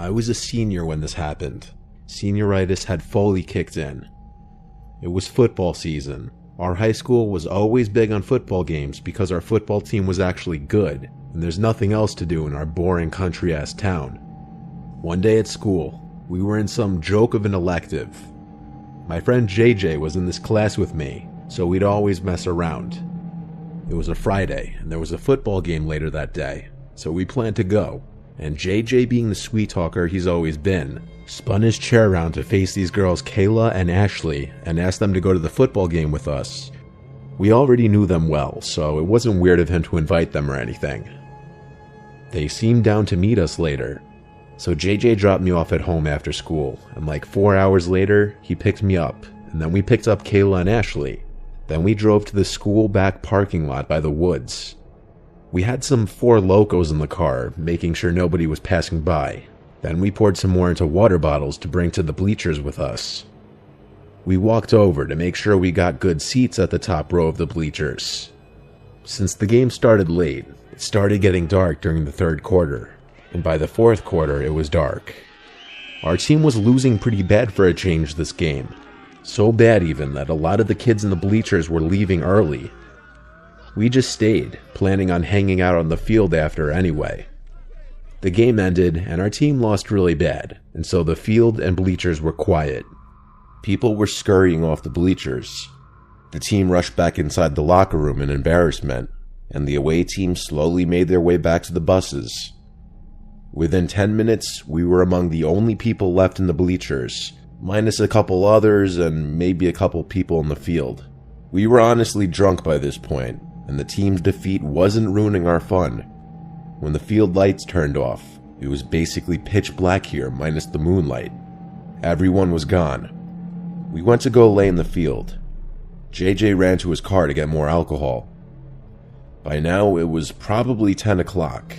I was a senior when this happened. Senioritis had fully kicked in. It was football season. Our high school was always big on football games because our football team was actually good, and there's nothing else to do in our boring country-ass town. One day at school, we were in some joke of an elective. My friend JJ was in this class with me, so we'd always mess around. It was a Friday, and there was a football game later that day, so we planned to go. And JJ, being the sweet talker he's always been, spun his chair around to face these girls Kayla and Ashley and asked them to go to the football game with us. We already knew them well, so it wasn't weird of him to invite them or anything. They seemed down to meet us later, so JJ dropped me off at home after school, and like 4 hours later, he picked me up, and then we picked up Kayla and Ashley. Then we drove to the school back parking lot by the woods. We had some Four Locos in the car, making sure nobody was passing by. Then we poured some more into water bottles to bring to the bleachers with us. We walked over to make sure we got good seats at the top row of the bleachers. Since the game started late, it started getting dark during the third quarter, and by the fourth quarter it was dark. Our team was losing pretty bad for a change this game. So bad even that a lot of the kids in the bleachers were leaving early. We just stayed, planning on hanging out on the field after anyway. The game ended, and our team lost really bad, and so the field and bleachers were quiet. People were scurrying off the bleachers. The team rushed back inside the locker room in embarrassment, and the away team slowly made their way back to the buses. Within 10 minutes, we were among the only people left in the bleachers, minus a couple others and maybe a couple people in the field. We were honestly drunk by this point, and the team's defeat wasn't ruining our fun. When the field lights turned off, it was basically pitch black here minus the moonlight. Everyone was gone. We went to go lay in the field. JJ ran to his car to get more alcohol. By now, it was probably 10 o'clock.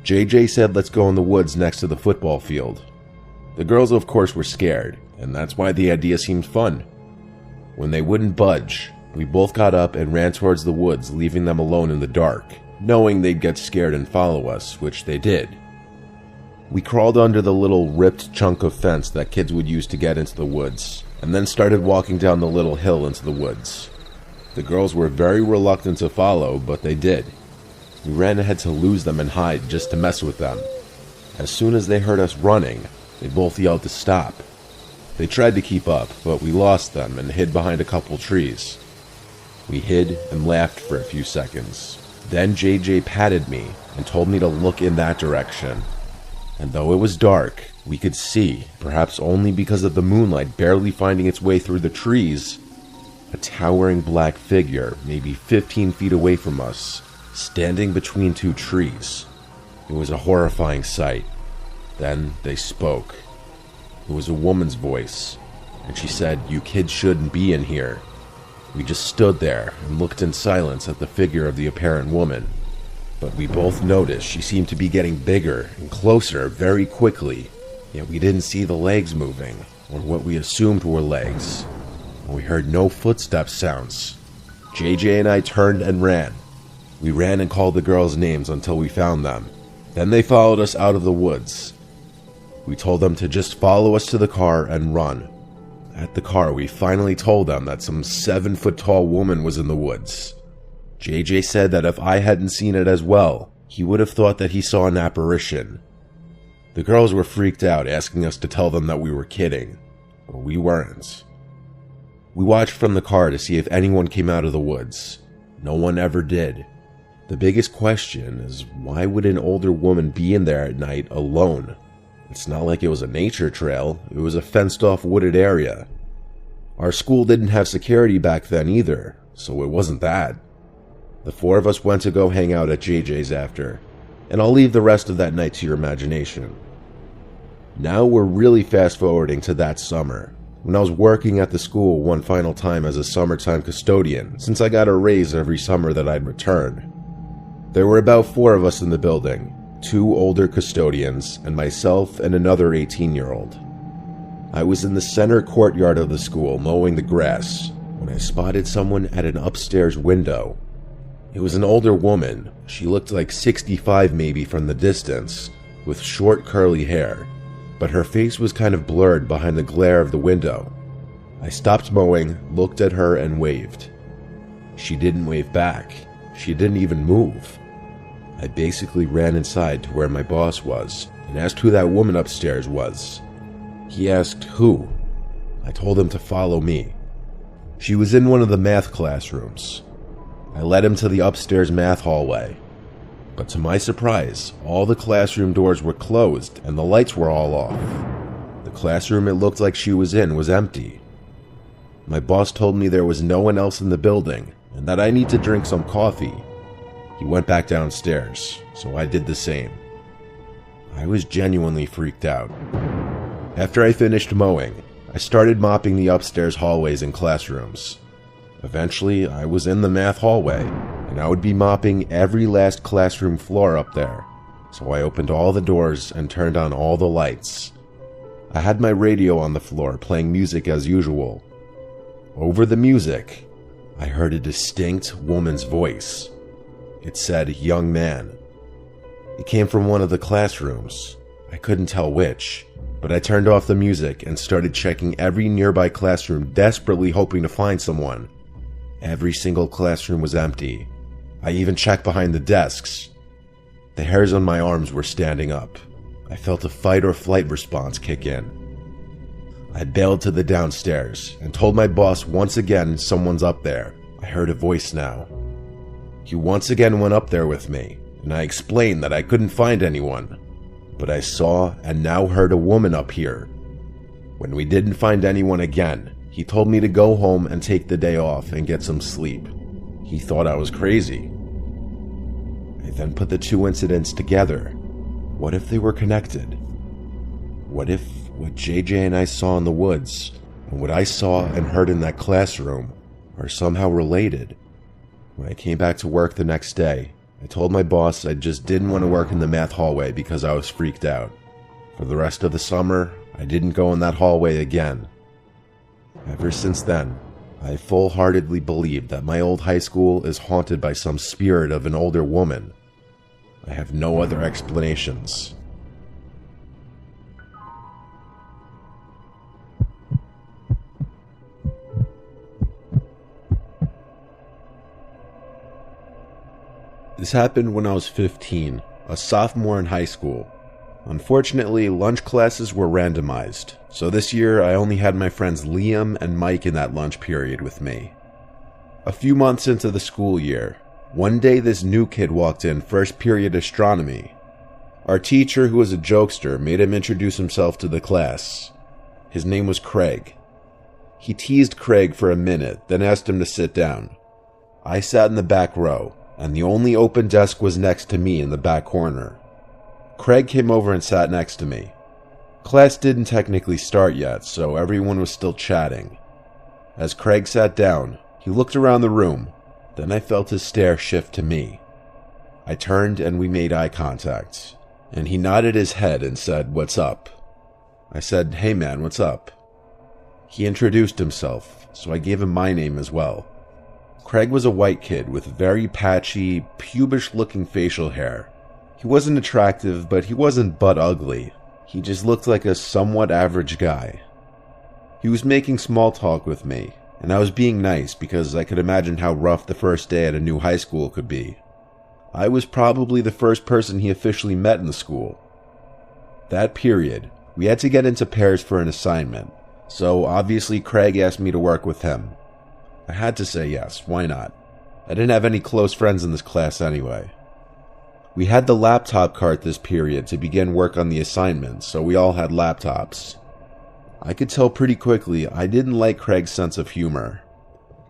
JJ said let's go in the woods next to the football field. The girls of course were scared, and that's why the idea seemed fun. When they wouldn't budge, we both got up and ran towards the woods, leaving them alone in the dark, knowing they'd get scared and follow us, which they did. We crawled under the little ripped chunk of fence that kids would use to get into the woods, and then started walking down the little hill into the woods. The girls were very reluctant to follow, but they did. We ran ahead to lose them and hide just to mess with them. As soon as they heard us running, they both yelled to stop. They tried to keep up, but we lost them and hid behind a couple trees. We hid and laughed for a few seconds. Then JJ patted me and told me to look in that direction. And though it was dark, we could see, perhaps only because of the moonlight barely finding its way through the trees, a towering black figure, maybe 15 feet away from us, standing between two trees. It was a horrifying sight. Then they spoke. It was a woman's voice, and she said, "You kids shouldn't be in here." We just stood there and looked in silence at the figure of the apparent woman. But we both noticed she seemed to be getting bigger and closer very quickly, yet we didn't see the legs moving, or what we assumed were legs. And we heard no footstep sounds. JJ and I turned and ran. We ran and called the girls' names until we found them. Then they followed us out of the woods. We told them to just follow us to the car and run. At the car, we finally told them that some 7-foot-tall woman was in the woods. JJ said that if I hadn't seen it as well, he would have thought that he saw an apparition. The girls were freaked out, asking us to tell them that we were kidding, but we weren't. We watched from the car to see if anyone came out of the woods. No one ever did. The biggest question is, why would an older woman be in there at night alone? It's not like it was a nature trail, it was a fenced-off wooded area. Our school didn't have security back then either, so it wasn't that. The four of us went to go hang out at JJ's after, and I'll leave the rest of that night to your imagination. Now we're really fast-forwarding to that summer, when I was working at the school one final time as a summertime custodian, since I got a raise every summer that I'd return. There were about 4 of us in the building, 2 older custodians, and myself and another 18-year-old. I was in the center courtyard of the school mowing the grass when I spotted someone at an upstairs window. It was an older woman. She looked like 65 maybe from the distance, with short curly hair, but her face was kind of blurred behind the glare of the window. I stopped mowing, looked at her, and waved. She didn't wave back. She didn't even move. I basically ran inside to where my boss was and asked who that woman upstairs was. He asked who. I told him to follow me. She was in one of the math classrooms. I led him to the upstairs math hallway. But to my surprise, all the classroom doors were closed and the lights were all off. The classroom it looked like she was in was empty. My boss told me there was no one else in the building and that I need to drink some coffee. He went back downstairs, so I did the same. I was genuinely freaked out. After I finished mowing, I started mopping the upstairs hallways and classrooms. Eventually, I was in the math hallway, and I would be mopping every last classroom floor up there, so I opened all the doors and turned on all the lights. I had my radio on the floor playing music as usual. Over the music, I heard a distinct woman's voice. It said, "Young man." It came from one of the classrooms. I couldn't tell which, but I turned off the music and started checking every nearby classroom, desperately hoping to find someone. Every single classroom was empty. I even checked behind the desks. The hairs on my arms were standing up. I felt a fight or flight response kick in. I bailed to the downstairs and told my boss once again someone's up there. I heard a voice now. He once again went up there with me, and I explained that I couldn't find anyone. But I saw and now heard a woman up here. When we didn't find anyone again, he told me to go home and take the day off and get some sleep. He thought I was crazy. I then put the two incidents together. What if they were connected? What if what JJ and I saw in the woods and what I saw and heard in that classroom are somehow related? When I came back to work the next day, I told my boss I just didn't want to work in the math hallway because I was freaked out. For the rest of the summer, I didn't go in that hallway again. Ever since then, I full-heartedly believe that my old high school is haunted by some spirit of an older woman. I have no other explanations. This happened when I was 15, a sophomore in high school. Unfortunately, lunch classes were randomized, so this year I only had my friends Liam and Mike in that lunch period with me. A few months into the school year, one day this new kid walked in first period astronomy. Our teacher, who was a jokester, made him introduce himself to the class. His name was Craig. He teased Craig for a minute, then asked him to sit down. I sat in the back row, and the only open desk was next to me in the back corner. Craig came over and sat next to me. Class didn't technically start yet, so everyone was still chatting. As Craig sat down, he looked around the room, then I felt his stare shift to me. I turned and we made eye contact, and he nodded his head and said, "What's up?" I said, "Hey man, what's up?" He introduced himself, so I gave him my name as well. Craig was a white kid with very patchy, pubish-looking facial hair. He wasn't attractive, but he wasn't butt ugly. He just looked like a somewhat average guy. He was making small talk with me, and I was being nice because I could imagine how rough the first day at a new high school could be. I was probably the first person he officially met in the school. That period, we had to get into pairs for an assignment, so obviously Craig asked me to work with him. I had to say yes, why not? I didn't have any close friends in this class anyway. We had the laptop cart this period to begin work on the assignment, so we all had laptops. I could tell pretty quickly I didn't like Craig's sense of humor.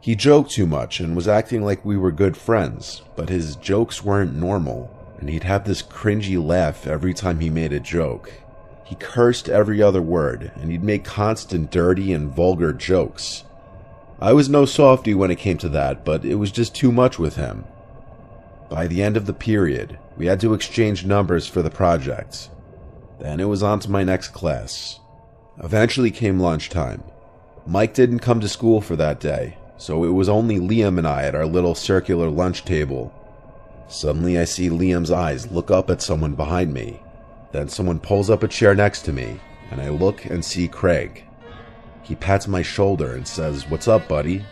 He joked too much and was acting like we were good friends, but his jokes weren't normal, and he'd have this cringy laugh every time he made a joke. He cursed every other word, and he'd make constant dirty and vulgar jokes. I was no softie when it came to that, but it was just too much with him. By the end of the period, we had to exchange numbers for the project. Then it was on to my next class. Eventually came lunchtime. Mike didn't come to school for that day, so it was only Liam and I at our little circular lunch table. Suddenly I see Liam's eyes look up at someone behind me. Then someone pulls up a chair next to me, and I look and see Craig. He pats my shoulder and says, "What's up, buddy?"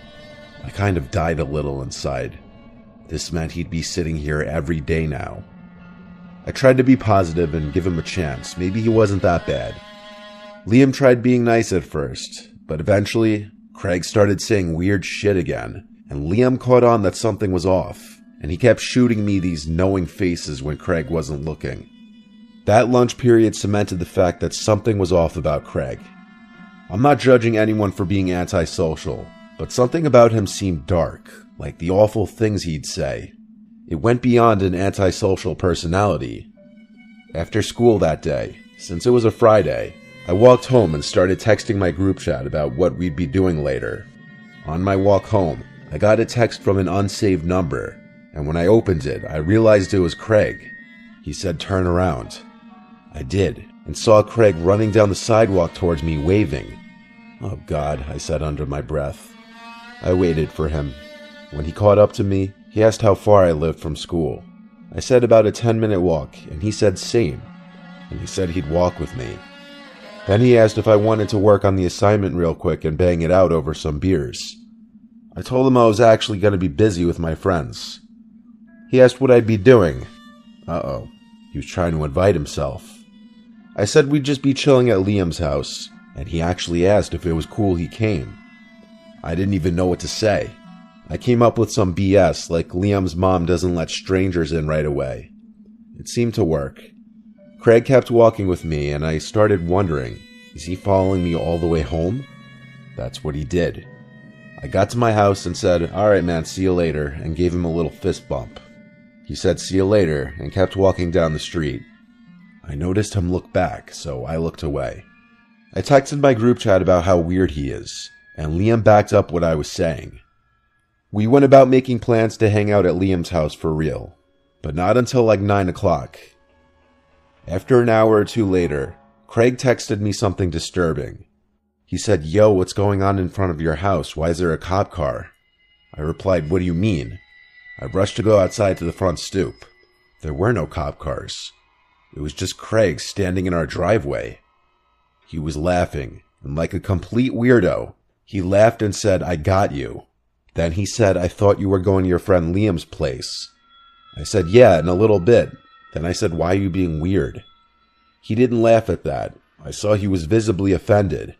I kind of died a little inside. This meant he'd be sitting here every day now. I tried to be positive and give him a chance. Maybe he wasn't that bad. Liam tried being nice at first, but eventually, Craig started saying weird shit again, and Liam caught on that something was off, and he kept shooting me these knowing faces when Craig wasn't looking. That lunch period cemented the fact that something was off about Craig. I'm not judging anyone for being antisocial, but something about him seemed dark, like the awful things he'd say. It went beyond an antisocial personality. After school that day, since it was a Friday, I walked home and started texting my group chat about what we'd be doing later. On my walk home, I got a text from an unsaved number, and when I opened it, I realized it was Craig. He said, "Turn around." I did, and saw Craig running down the sidewalk towards me, waving. "Oh God," I said under my breath. I waited for him. When he caught up to me, he asked how far I lived from school. I said about a 10-minute walk, and he said same, and he said he'd walk with me. Then he asked if I wanted to work on the assignment real quick and bang it out over some beers. I told him I was actually going to be busy with my friends. He asked what I'd be doing. Uh-oh, he was trying to invite himself. I said we'd just be chilling at Liam's house, and he actually asked if it was cool he came. I didn't even know what to say. I came up with some BS, like Liam's mom doesn't let strangers in right away. It seemed to work. Craig kept walking with me, and I started wondering, is he following me all the way home? That's what he did. I got to my house and said, "Alright man, see you later," and gave him a little fist bump. He said, "See you later," and kept walking down the street. I noticed him look back, so I looked away. I texted my group chat about how weird he is, and Liam backed up what I was saying. We went about making plans to hang out at Liam's house for real, but not until like 9 o'clock. After an hour or two later, Craig texted me something disturbing. He said, "Yo, what's going on in front of your house? Why is there a cop car?" I replied, "What do you mean?" I rushed to go outside to the front stoop. There were no cop cars. It was just Craig standing in our driveway. He was laughing, and like a complete weirdo, he laughed and said, "I got you." Then he said, "I thought you were going to your friend Liam's place." I said, "Yeah, in a little bit." Then I said, "Why are you being weird?" He didn't laugh at that. I saw he was visibly offended.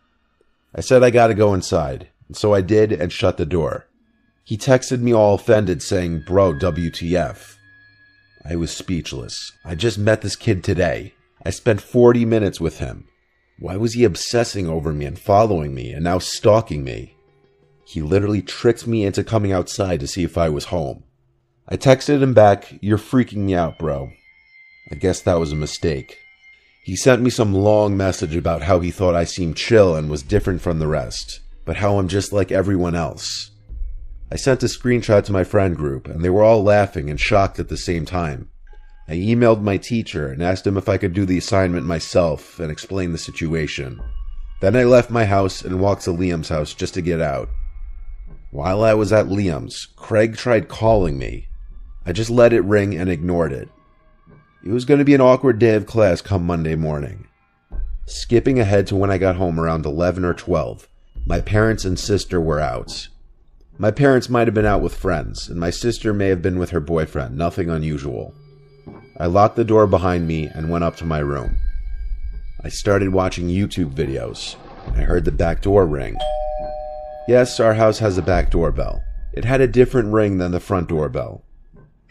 I said I gotta go inside, and so I did and shut the door. He texted me all offended saying, "Bro, WTF." I was speechless. I just met this kid today. I spent 40 minutes with him. Why was he obsessing over me and following me and now stalking me? He literally tricked me into coming outside to see if I was home. I texted him back, "You're freaking me out, bro." I guess that was a mistake. He sent me some long message about how he thought I seemed chill and was different from the rest, but how I'm just like everyone else. I sent a screenshot to my friend group, and they were all laughing and shocked at the same time. I emailed my teacher and asked him if I could do the assignment myself and explain the situation. Then I left my house and walked to Liam's house just to get out. While I was at Liam's, Craig tried calling me. I just let it ring and ignored it. It was going to be an awkward day of class come Monday morning. Skipping ahead to when I got home around 11 or 12, my parents and sister were out. My parents might have been out with friends, and my sister may have been with her boyfriend, nothing unusual. I locked the door behind me and went up to my room. I started watching YouTube videos. I heard the back door ring. Yes, our house has a back doorbell. It had a different ring than the front doorbell.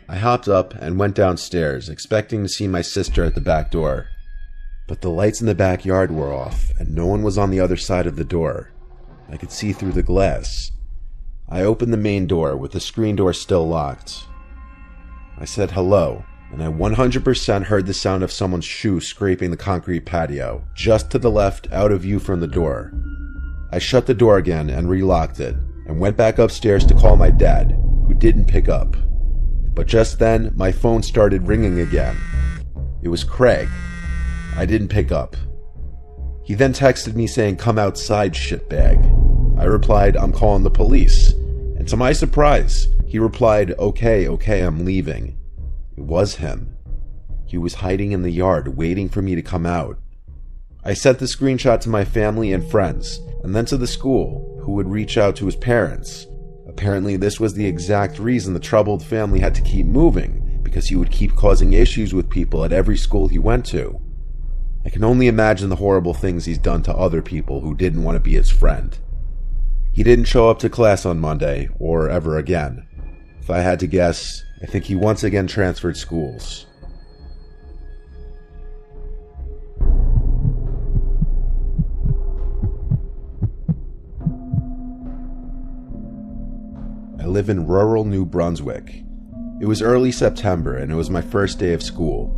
I hopped up and went downstairs, expecting to see my sister at the back door. But the lights in the backyard were off, and no one was on the other side of the door. I could see through the glass. I opened the main door, with the screen door still locked. I said hello, and I 100% heard the sound of someone's shoe scraping the concrete patio, just to the left, out of view from the door. I shut the door again and relocked it, and went back upstairs to call my dad, who didn't pick up. But just then, my phone started ringing again. It was Craig. I didn't pick up. He then texted me saying, "Come outside, shitbag." I replied, "I'm calling the police." And to my surprise, he replied, okay, I'm leaving." It was him. He was hiding in the yard, waiting for me to come out. I sent the screenshot to my family and friends, and then to the school, who would reach out to his parents. Apparently, this was the exact reason the troubled family had to keep moving, because he would keep causing issues with people at every school he went to. I can only imagine the horrible things he's done to other people who didn't want to be his friend. He didn't show up to class on Monday, or ever again. If I had to guess, I think he once again transferred schools. I live in rural New Brunswick. It was early September and it was my first day of school.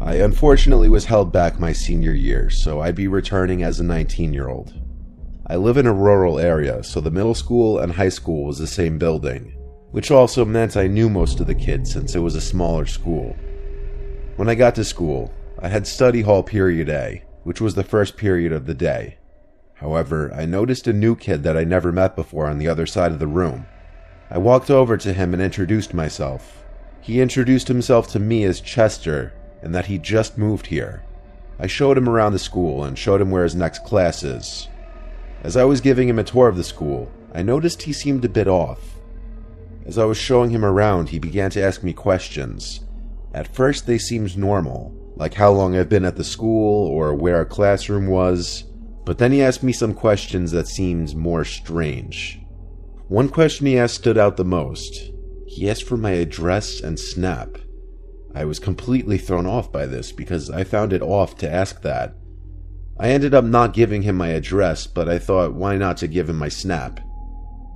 I unfortunately was held back my senior year, so I'd be returning as a 19-year-old. I live in a rural area, so the middle school and high school was the same building, which also meant I knew most of the kids since it was a smaller school. When I got to school, I had study hall period A, which was the first period of the day. However, I noticed a new kid that I never met before on the other side of the room. I walked over to him and introduced myself. He introduced himself to me as Chester, and that he just moved here. I showed him around the school and showed him where his next class is. As I was giving him a tour of the school, I noticed he seemed a bit off. As I was showing him around, he began to ask me questions. At first they seemed normal, like how long I've been at the school or where our classroom was. But then he asked me some questions that seemed more strange. One question he asked stood out the most. He asked for my address and snap. I was completely thrown off by this because I found it off to ask that. I ended up not giving him my address, but I thought why not to give him my snap.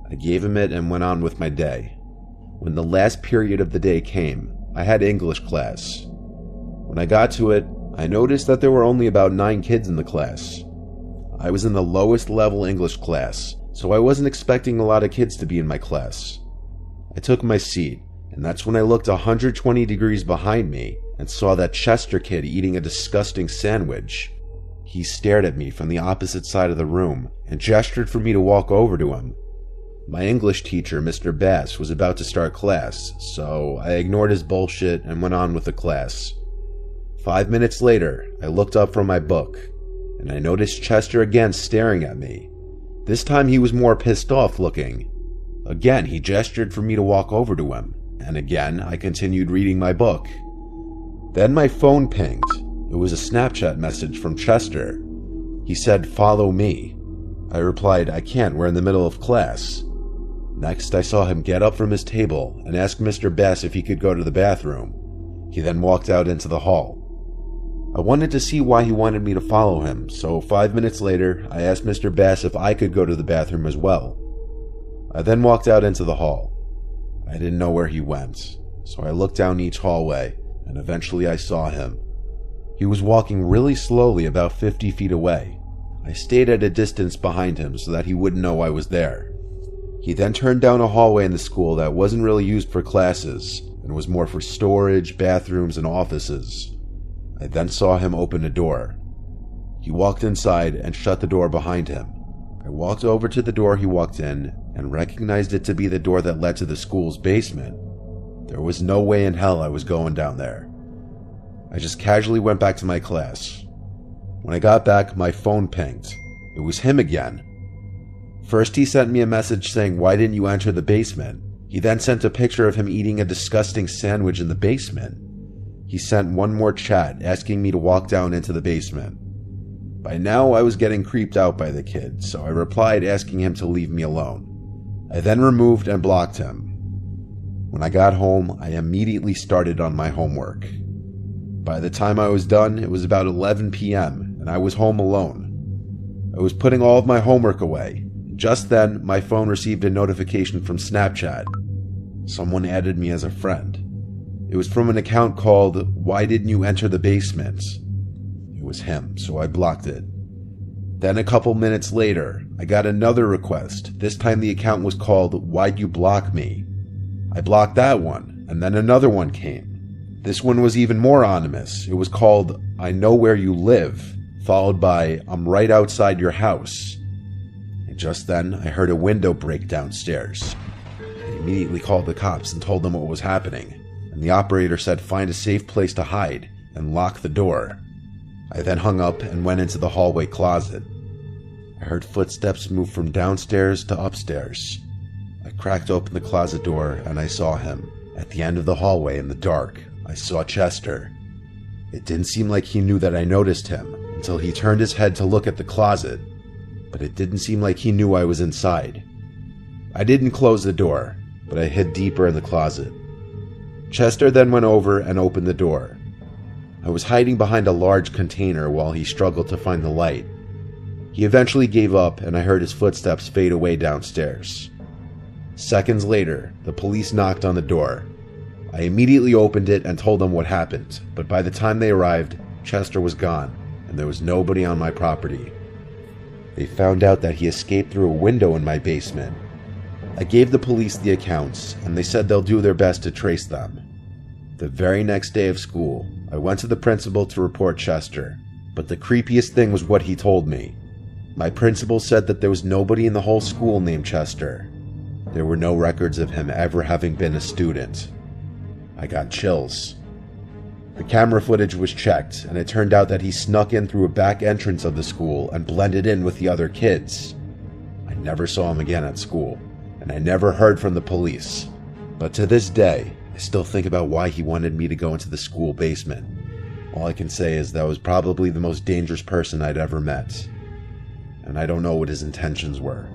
I gave him it and went on with my day. When the last period of the day came, I had English class. When I got to it, I noticed that there were only about 9 kids in the class. I was in the lowest level English class, so I wasn't expecting a lot of kids to be in my class. I took my seat, and that's when I looked 120 degrees behind me and saw that Chester kid eating a disgusting sandwich. He stared at me from the opposite side of the room and gestured for me to walk over to him. My English teacher, Mr. Bass, was about to start class, so I ignored his bullshit and went on with the class. 5 minutes later, I looked up from my book, and I noticed Chester again staring at me. This time he was more pissed off looking. Again, he gestured for me to walk over to him, and again, I continued reading my book. Then my phone pinged. It was a Snapchat message from Chester. He said, "Follow me." I replied, "I can't, we're in the middle of class." Next, I saw him get up from his table and ask Mr. Bass if he could go to the bathroom. He then walked out into the hall. I wanted to see why he wanted me to follow him, so 5 minutes later, I asked Mr. Bass if I could go to the bathroom as well. I then walked out into the hall. I didn't know where he went, so I looked down each hallway, and eventually I saw him. He was walking really slowly about 50 feet away. I stayed at a distance behind him so that he wouldn't know I was there. He then turned down a hallway in the school that wasn't really used for classes, and was more for storage, bathrooms, and offices. I then saw him open a door. He walked inside and shut the door behind him. I walked over to the door he walked in and recognized it to be the door that led to the school's basement. There was no way in hell I was going down there. I just casually went back to my class. When I got back, my phone pinged. It was him again. First he sent me a message saying, "Why didn't you enter the basement?" He then sent a picture of him eating a disgusting sandwich in the basement. He sent one more chat asking me to walk down into the basement. By now I was getting creeped out by the kid, so I replied asking him to leave me alone. I then removed and blocked him. When I got home, I immediately started on my homework. By the time I was done, it was about 11 p.m. and I was home alone. I was putting all of my homework away. Just then, my phone received a notification from Snapchat. Someone added me as a friend. It was from an account called "Why Didn't You Enter the Basement?" It was him, so I blocked it. Then a couple minutes later, I got another request. This time the account was called "Why'd You Block Me?" I blocked that one, and then another one came. This one was even more ominous. It was called "I Know Where You Live," followed by "I'm right outside your house." And just then, I heard a window break downstairs. I immediately called the cops and told them what was happening, and the operator said find a safe place to hide and lock the door. I then hung up and went into the hallway closet. I heard footsteps move from downstairs to upstairs. I cracked open the closet door and I saw him. At the end of the hallway in the dark, I saw Chester. It didn't seem like he knew that I noticed him until he turned his head to look at the closet, but it didn't seem like he knew I was inside. I didn't close the door, but I hid deeper in the closet. Chester then went over and opened the door. I was hiding behind a large container while he struggled to find the light. He eventually gave up and I heard his footsteps fade away downstairs. Seconds later, the police knocked on the door. I immediately opened it and told them what happened, but by the time they arrived, Chester was gone, and there was nobody on my property. They found out that he escaped through a window in my basement. I gave the police the accounts, and they said they'll do their best to trace them. The very next day of school, I went to the principal to report Chester, but the creepiest thing was what he told me. My principal said that there was nobody in the whole school named Chester. There were no records of him ever having been a student. I got chills. The camera footage was checked, and it turned out that he snuck in through a back entrance of the school and blended in with the other kids. I never saw him again at school, and I never heard from the police. But to this day, I still think about why he wanted me to go into the school basement. All I can say is that was probably the most dangerous person I'd ever met. And I don't know what his intentions were.